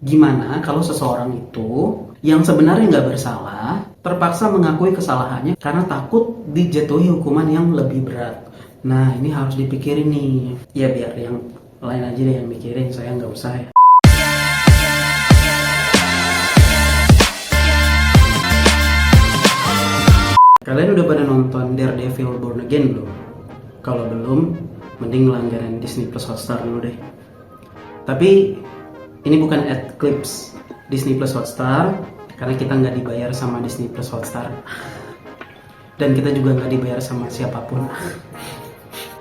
Gimana kalau seseorang itu yang sebenarnya nggak bersalah terpaksa mengakui kesalahannya karena takut dijatuhi hukuman yang lebih berat. Nah, ini harus dipikirin nih. Ya biar yang lain aja deh yang mikirin, saya nggak usah ya. Kalian udah pada nonton Daredevil Born Again belum? Kalau belum, mending langganan Disney Plus Hotstar dulu deh. Tapi ini bukan ad clips Disney Plus Hotstar karena kita nggak dibayar sama Disney Plus Hotstar dan kita juga nggak dibayar sama siapapun.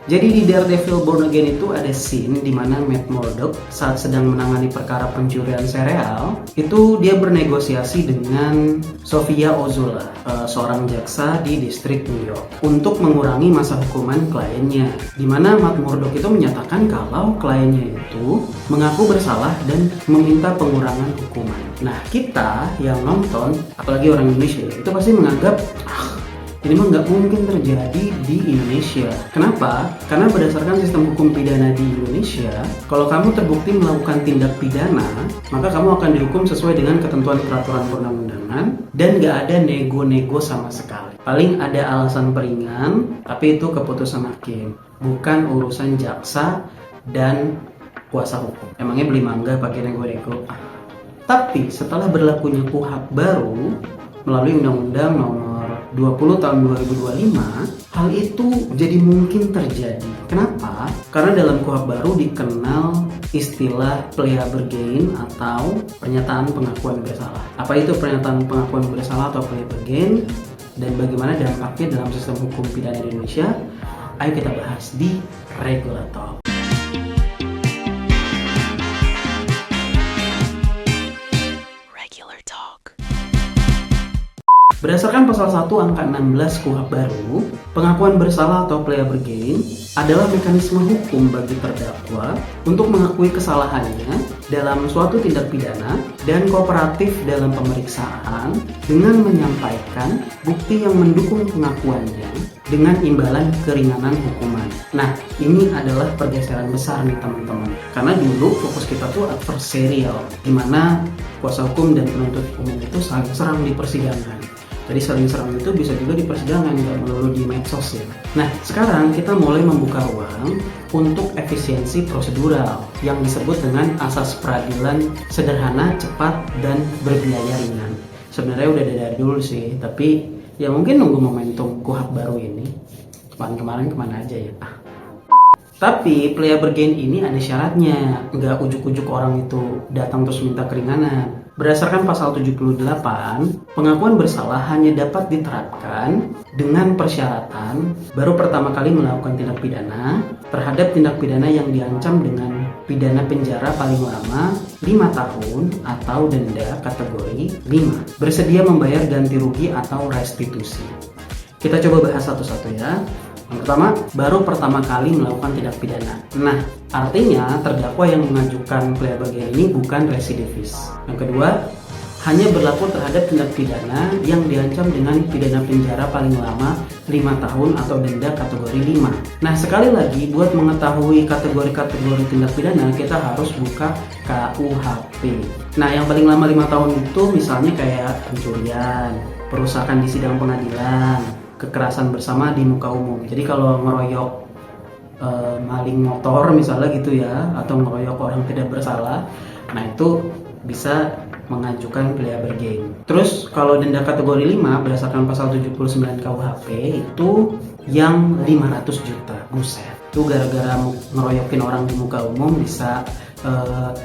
Jadi di Daredevil Born Again itu ada scene di mana Matt Murdock saat sedang menangani perkara pencurian sereal, itu dia bernegosiasi dengan Sofia Ozola, seorang jaksa di distrik New York, untuk mengurangi masa hukuman kliennya. Di mana Matt Murdock itu menyatakan kalau kliennya itu mengaku bersalah dan meminta pengurangan hukuman. Nah, kita yang nonton, apalagi orang Indonesia, itu pasti menganggap ini mah nggak mungkin terjadi di Indonesia. Kenapa? Karena berdasarkan sistem hukum pidana di Indonesia, kalau kamu terbukti melakukan tindak pidana, maka kamu akan dihukum sesuai dengan ketentuan peraturan perundang-undangan dan nggak ada nego-nego sama sekali. Paling ada alasan peringan, tapi itu keputusan hakim, bukan urusan jaksa dan kuasa hukum. Emangnya beli mangga pakai nego-nego? Tapi setelah berlakunya KUHP baru melalui Undang-Undang Nomor 20 tahun 2025, hal itu jadi mungkin terjadi. Kenapa? Karena dalam KUHP baru dikenal istilah plea bergein atau pernyataan pengakuan bersalah. Apa itu pernyataan pengakuan bersalah atau plea bergein dan bagaimana dampaknya dalam sistem hukum pidana di Indonesia? Ayo kita bahas di Regulator. Berdasarkan pasal 1 angka 16 KUHP baru, pengakuan bersalah atau plea bergein adalah mekanisme hukum bagi terdakwa untuk mengakui kesalahannya dalam suatu tindak pidana dan kooperatif dalam pemeriksaan dengan menyampaikan bukti yang mendukung pengakuannya dengan imbalan keringanan hukuman. Nah, ini adalah pergeseran besar nih teman-teman. Karena dulu fokus kita tuh adversarial, di mana kuasa hukum dan penuntut umum itu saling serang di persidangan. Jadi saling serang itu bisa juga di persidangan, nggak melulu di medsos ya. Nah, sekarang kita mulai membuka ruang untuk efisiensi prosedural yang disebut dengan asas peradilan sederhana, cepat, dan berbiaya ringan. Sebenarnya udah dari dulu sih, tapi ya mungkin nunggu momentum KUHP baru ini. Kemarin kemana aja ya? Tapi plea bergein ini ada syaratnya, nggak ujuk-ujuk orang itu datang terus minta keringanan. Berdasarkan pasal 78, pengakuan bersalah hanya dapat diterapkan dengan persyaratan baru pertama kali melakukan tindak pidana terhadap tindak pidana yang diancam dengan pidana penjara paling lama 5 tahun atau denda kategori 5, bersedia membayar ganti rugi atau restitusi. Kita coba bahas satu-satu ya. Yang pertama, baru pertama kali melakukan tindak pidana. Nah, artinya terdakwa yang mengajukan plea bergein ini bukan residivis. Yang kedua, hanya berlaku terhadap tindak pidana yang diancam dengan pidana penjara paling lama 5 tahun atau denda kategori 5. Nah, sekali lagi buat mengetahui kategori-kategori tindak pidana, kita harus buka KUHP. Nah, yang paling lama 5 tahun itu misalnya kayak pencurian, perusakan di sidang pengadilan, kekerasan bersama di muka umum. Jadi kalau ngeroyok maling motor misalnya gitu ya, atau ngeroyok orang tidak bersalah, nah itu bisa mengajukan plea bergein. Terus kalau denda kategori 5 berdasarkan pasal 79 KUHP itu yang 500 juta. Buset. Itu gara-gara ngeroyokin orang di muka umum bisa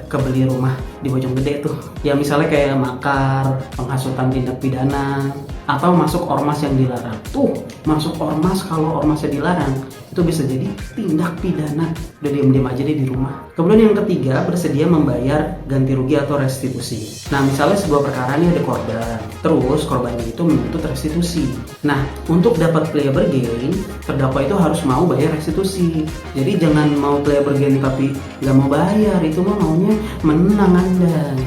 kebeli rumah di Bojonggede tuh. Ya misalnya kayak makar, penghasutan tindak pidana, atau masuk ormas yang dilarang. Tuh, masuk ormas kalau ormasnya dilarang, itu bisa jadi tindak pidana. Udah diam-diam aja deh di rumah. Kemudian yang ketiga, bersedia membayar ganti rugi atau restitusi. Nah, misalnya sebuah perkara ini ada korban, terus korbannya itu menuntut restitusi. Nah, untuk dapat plea bergein, terdakwa itu harus mau bayar restitusi. Jadi jangan mau plea bergein tapi nggak mau bayar, itu mah maunya menang Anda.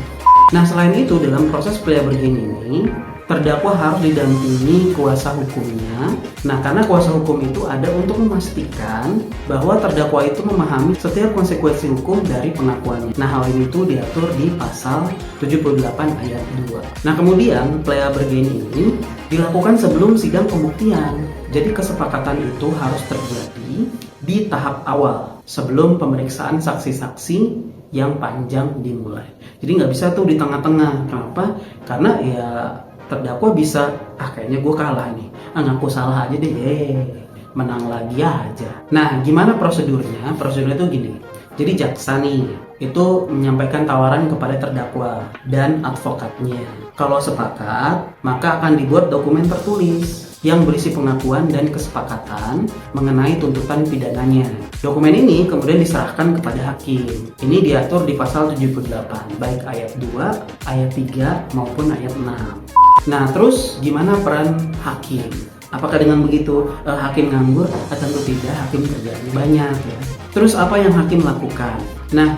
Nah, selain itu dalam proses plea bergen ini, terdakwa harus didampingi kuasa hukumnya. Nah, karena kuasa hukum itu ada untuk memastikan bahwa terdakwa itu memahami setiap konsekuensi hukum dari pengakuannya. Nah, hal ini tuh diatur di pasal 78 ayat 2. Nah, kemudian plea bergen ini dilakukan sebelum sidang pembuktian. Jadi kesepakatan itu harus terjadi di tahap awal sebelum pemeriksaan saksi-saksi yang panjang dimulai. Jadi nggak bisa tuh di tengah-tengah. Kenapa? Karena ya terdakwa bisa, kayaknya gue kalah nih, ngaku salah aja deh, menang lagi aja. Nah, gimana prosedurnya? Prosedurnya tuh gini. Jadi jaksa nih itu menyampaikan tawaran kepada terdakwa dan advokatnya. Kalau sepakat, maka akan dibuat dokumen tertulis yang berisi pengakuan dan kesepakatan mengenai tuntutan pidananya. Dokumen ini kemudian diserahkan kepada hakim. Ini diatur di pasal 78, baik ayat 2, ayat 3 maupun ayat 6. Nah, terus gimana peran hakim? Apakah dengan begitu hakim nganggur? Tentu tidak, hakim kerjanya banyak ya. Terus apa yang hakim lakukan? Nah,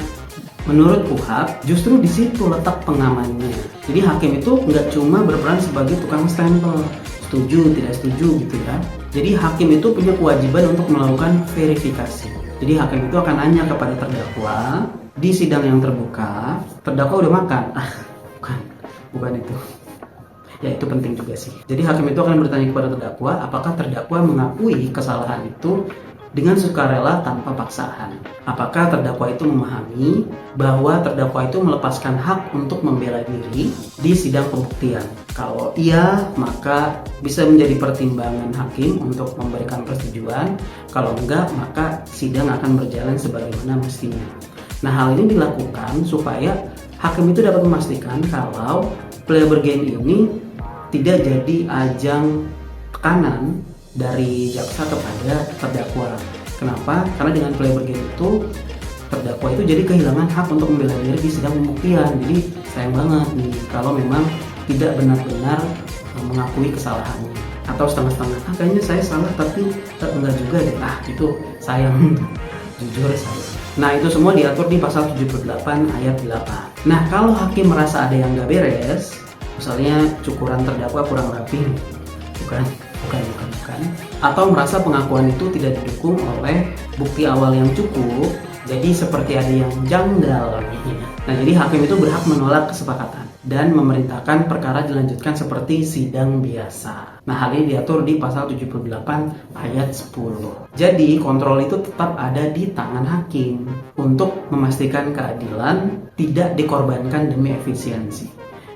menurut KUHP justru di situ letak pengamannya. Jadi hakim itu nggak cuma berperan sebagai tukang stempel, setuju, tidak setuju gitu ya. Jadi hakim itu punya kewajiban untuk melakukan verifikasi. Jadi hakim itu akan nanya kepada terdakwa di sidang yang terbuka, terdakwa udah makan? Bukan itu. Ya, itu penting juga sih. Jadi hakim itu akan bertanya kepada terdakwa, apakah terdakwa mengakui kesalahan itu dengan sukarela tanpa paksaan. Apakah terdakwa itu memahami bahwa terdakwa itu melepaskan hak untuk membela diri di sidang pembuktian. Kalau iya, maka bisa menjadi pertimbangan hakim untuk memberikan persetujuan. Kalau enggak, maka sidang akan berjalan sebagaimana mestinya. Nah, hal ini dilakukan supaya hakim itu dapat memastikan kalau plea bergen ini tidak jadi ajang tekanan dari jaksa kepada terdakwa. Kenapa? Karena dengan plea bergen itu terdakwa itu jadi kehilangan hak untuk membela diri di sidang pembuktian. Jadi sayang banget nih kalau memang tidak benar-benar mengakui kesalahannya atau setengah-setengah. Kayaknya saya salah tapi enggak juga deh. Itu sayang. Jujur sayang. Nah, itu semua diatur di pasal 78 ayat 8. Nah, kalau hakim merasa ada yang nggak beres, misalnya cukuran terdakwa kurang rapi, bukan, atau merasa pengakuan itu tidak didukung oleh bukti awal yang cukup, jadi seperti ada yang janggal. Nah, jadi hakim itu berhak menolak kesepakatan dan memerintahkan perkara dilanjutkan seperti sidang biasa. Nah, hal ini diatur di pasal 78 ayat 10. Jadi, kontrol itu tetap ada di tangan hakim untuk memastikan keadilan tidak dikorbankan demi efisiensi.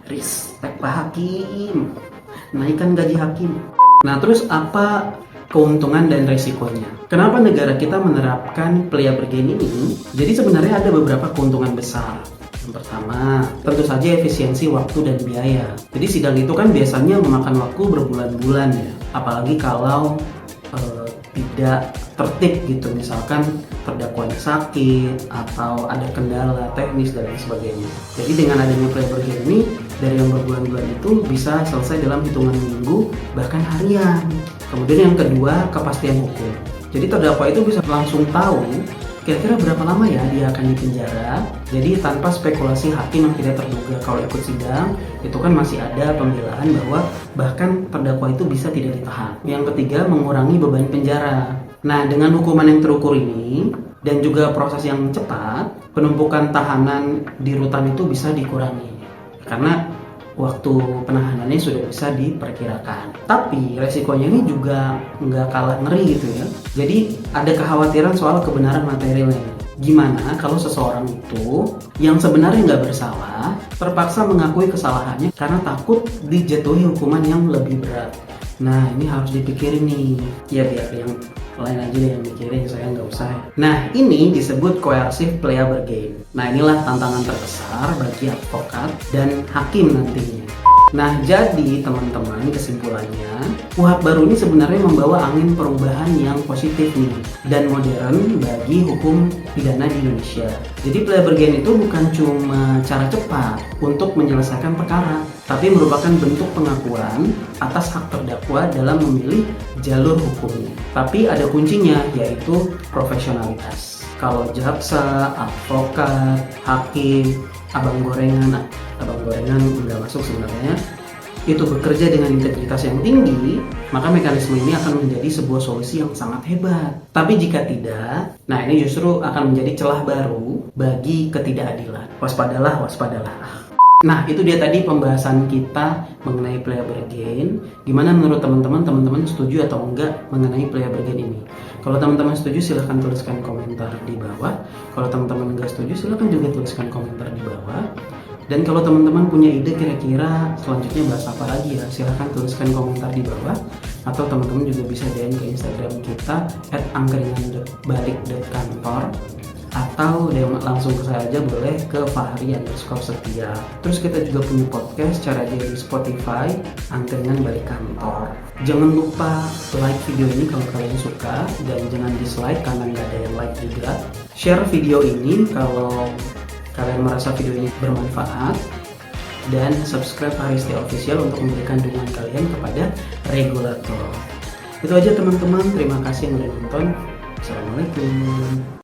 Respect Pak Hakim, naikkan gaji hakim. Nah, terus apa keuntungan dan resikonya? Kenapa negara kita menerapkan plea bergen ini? Jadi sebenarnya ada beberapa keuntungan besar. Yang pertama, tentu saja efisiensi waktu dan biaya. Jadi sidang itu kan biasanya memakan waktu berbulan-bulan ya. Apalagi kalau tidak tertib gitu, misalkan terdakwanya sakit atau ada kendala teknis dan lain sebagainya. Jadi dengan adanya plea bergen ini, dari yang berbulan-bulan itu bisa selesai dalam hitungan minggu bahkan harian. Kemudian yang kedua, kepastian hukum. Jadi terdakwa itu bisa langsung tahu kira-kira berapa lama ya dia akan dipenjara. Jadi tanpa spekulasi hakim yang tidak terduga. Kalau ikut sidang itu kan masih ada pembelaan bahwa bahkan terdakwa itu bisa tidak ditahan. Yang ketiga, mengurangi beban penjara. Nah, dengan hukuman yang terukur ini dan juga proses yang cepat, penumpukan tahanan di rutan itu bisa dikurangi karena waktu penahanannya sudah bisa diperkirakan. Tapi resikonya ini juga nggak kalah ngeri gitu ya. Jadi ada kekhawatiran soal kebenaran materialnya. Gimana kalau seseorang itu yang sebenarnya nggak bersalah terpaksa mengakui kesalahannya karena takut dijatuhi hukuman yang lebih berat. Nah, ini harus dipikirin nih. Ya biar yang lain aja deh yang mikirin, saya nggak usah. Nah, ini disebut coercive plea bergen. Nah, inilah tantangan terbesar bagi advokat dan hakim nantinya. Nah, jadi teman-teman, kesimpulannya, KUHP baru ini sebenarnya membawa angin perubahan yang positif nih dan modern bagi hukum pidana di Indonesia. Jadi plea bergen itu bukan cuma cara cepat untuk menyelesaikan perkara, tapi merupakan bentuk pengakuan atas hak terdakwa dalam memilih jalur hukumnya. Tapi ada kuncinya, yaitu profesionalitas. Kalau jaksa, advokat, hakim, abang gorengan nggak masuk sebenarnya, itu bekerja dengan integritas yang tinggi, maka mekanisme ini akan menjadi sebuah solusi yang sangat hebat. Tapi jika tidak, nah ini justru akan menjadi celah baru bagi ketidakadilan. Waspadalah, waspadalah. Nah, itu dia tadi pembahasan kita mengenai playable gain. Gimana menurut teman-teman setuju atau enggak mengenai playable gain ini? Kalau teman-teman setuju, silahkan tuliskan komentar di bawah. Kalau teman-teman enggak setuju, silahkan juga tuliskan komentar di bawah. Dan kalau teman-teman punya ide kira-kira selanjutnya bahas apa lagi ya, silahkan tuliskan komentar di bawah. Atau teman-teman juga bisa DM ke Instagram kita @angkringan_balik.kantor, atau DM langsung ke saya aja boleh ke Fahri_Setia. Terus kita juga punya podcast cara dia di Spotify, Angkringan Balik Kantor. Jangan lupa like video ini kalau kalian suka, dan jangan dislike karena nggak ada yang like juga. Share video ini kalau kalian merasa video ini bermanfaat, dan subscribe Haristia Official untuk memberikan dukungan kalian kepada regulator. Itu aja teman-teman, terima kasih yang udah nonton. Assalamualaikum.